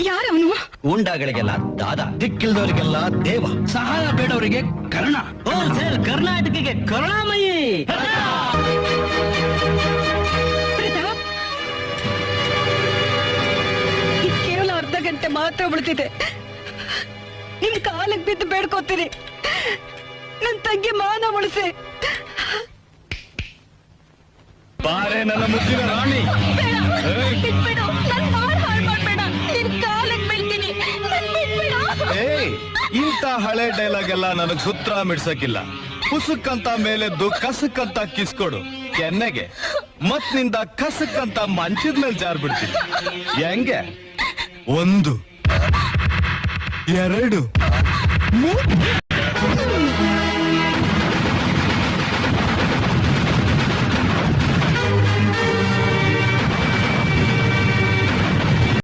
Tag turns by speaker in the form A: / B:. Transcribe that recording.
A: ಯಾರವನು?
B: ಗೂಂಡಾಗಳಿಗೆಲ್ಲ ದಾದ, ದಿಕ್ಕಿಲ್ದವರಿಗೆಲ್ಲ ದೇವ, ಸಹಾಯ ಬೇಡವರಿಗೆ ಕರ್ಣ.
C: ಸರ್, ಕರ್ನಾಟಕಕ್ಕೆ ಕರುಣಾಮಯಿ.
A: ಪ್ರತಾಪ್, ಇದ್ ಕೇವಲ ಅರ್ಧ ಗಂಟೆ ಮಾತ್ರ ಉಳಿದಿದೆ. ನಿಮ್ ಕಾಲಕ್ಕೆ ಬಿದ್ದು ಬೇಡ್ಕೋತೀರಿ, ನನ್ ತಂಗಿ ಮಾನ ಉಳಿಸಿ.
D: ಬಾರೆ ನನ್ನ ಮುದ್ದಿನ ರಾಣಿ.
A: ಬಿಟ್ಬಿಡು, ನನ್ ಮಾನ ಹಾಳ್ ಮಾಡ್ಬೇಡ. ನಿನ್ ಕಾಲಕ್ಕೆ ಬೀಳ್ತೀನಿ, ನನ್ ಬಿಟ್ಬಿಡು.
D: ಇಂತ ಹಳೆ ಡೈಲಾಗ್ ಎಲ್ಲ ನನಗ್ ಸೂತ್ರ ಮಿಡ್ಸಕ್ಕಿಲ್ಲ. ಪುಸುಕ್ಕಂತ ಮೇಲೆದ್ದು ಕಸಕ್ಕಂತ ಕಿಸ್ಕೊಡು ಕೆನ್ನೆಗೆ, ಮತ್ ನಿಂದ ಕಸಕ್ಕಂತ ಮಂಚದ ಮೇಲೆ ಜಾರ್ ಬಿಡ್ತೀನಿ. ಹೆಂಗೆ? 1 2 3